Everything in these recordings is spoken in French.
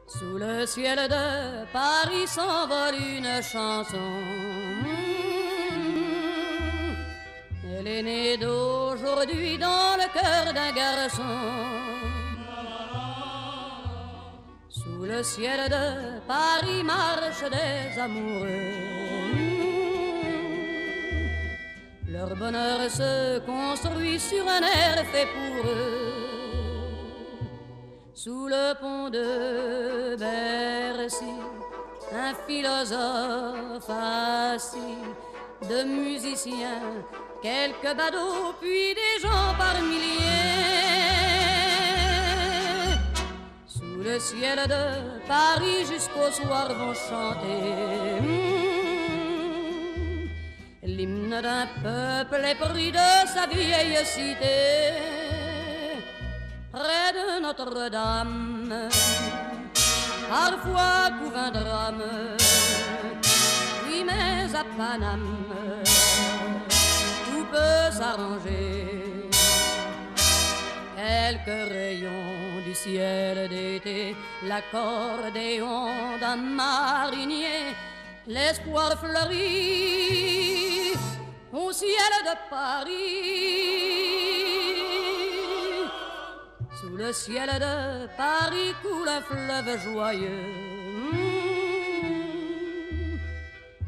Sous le ciel de Paris s'envole une chanson. Elle est née d'aujourd'hui dans le cœur d'un garçon. Sous le ciel de Paris marchent des amoureux. Leur bonheur se construit sur un air fait pour eux. Sous le pont de Bercy, un philosophe assis, de musiciens, quelques badauds, puis des gens par milliers. Sous le ciel de Paris jusqu'au soir vont chanter l'hymne d'un peuple épris de sa vieille cité. Près de Notre-Dame, parfois couvre un drame, oui mais à Paname, tout peut s'arranger. Quelques rayons du ciel d'été, l'accordéon d'un marinier, l'espoir fleurit au ciel de Paris. Sous le ciel de Paris coule un fleuve joyeux.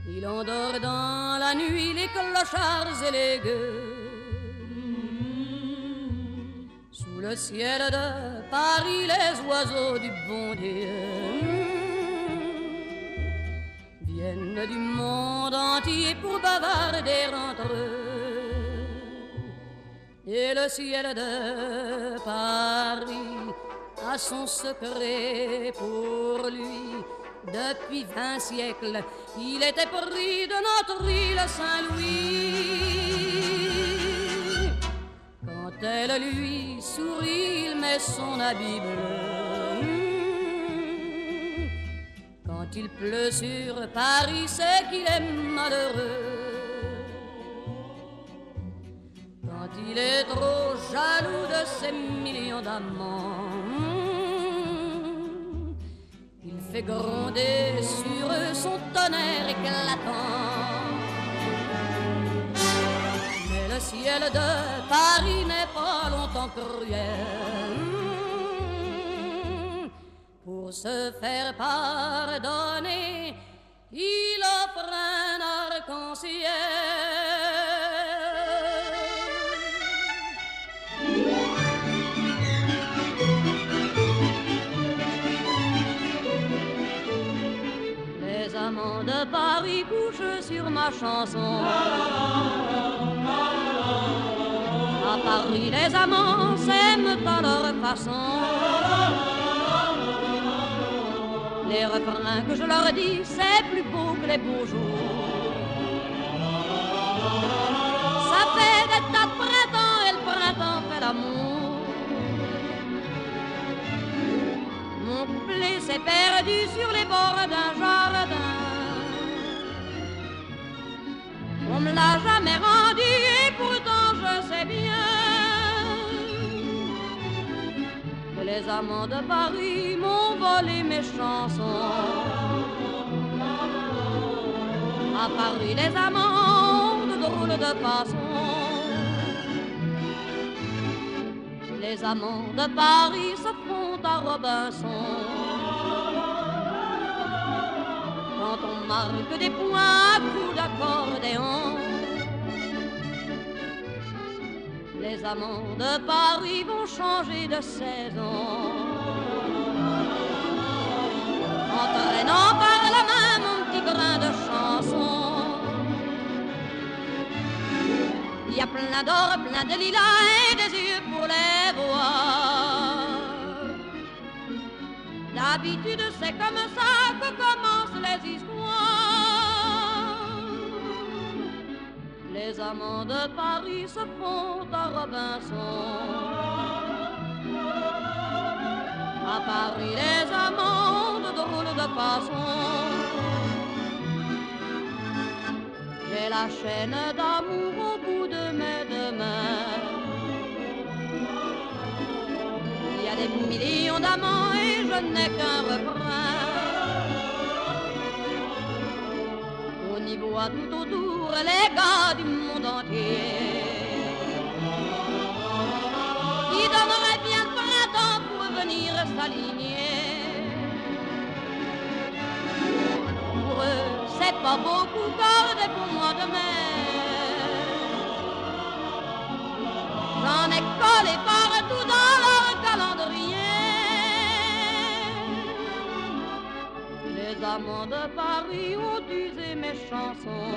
Il endort dans la nuit les clochards et les gueux. Sous le ciel de Paris les oiseaux du bon Dieu viennent du monde entier pour bavarder entre eux. Et le ciel de Paris a son secret pour lui. Depuis 20 siècles, il était pris de notre île Saint-Louis. Quand elle lui sourit, il met son habit bleu. Quand il pleut sur Paris, c'est qu'il est malheureux. Quand il est trop jaloux de ses millions d'amants, il fait gronder sur eux son tonnerre éclatant. Mais le ciel de Paris n'est pas longtemps cruel. Pour se faire pardonner, il offre un arc-en-ciel. Les amants de Paris couchent sur ma chanson. À Paris, les amants s'aiment à leur façon. Les refrains que je leur dis, c'est plus beau que les beaux jours. Ça fait des tas de printemps et le printemps fait l'amour. Mon couplet s'est perdu sur les bords d'un jardin. On me l'a jamais rendu et pourtant je sais bien que les amants de Paris m'ont volé mes chansons. À Paris, les amants ont de drôles de façons. Les amants de Paris se font à Robinson. Quand on marque des points à coups d'accordéon, les amants de Paris vont changer de saison, entraînant par la main mon petit brin de chanson. Il y a plein d'or, plein de lilas et des yeux pour les voir. D'habitude c'est comme ça que commencent les histoires. Les amants de Paris se font à Robinson. À Paris, les amants ont de drôles de façon. J'ai la chaîne d'amour au bout de mes deux mains. Il y a des millions d'amants et je n'ai qu'un refrain. On y voit tout autour les gars du monde entier qui donneraient bien le printemps pour venir s'aligner. Pour eux, c'est pas beaucoup gardé pour moi de mai. J'en ai collé partout dans leur calendrier. Les amants de Paris ont usé mes chansons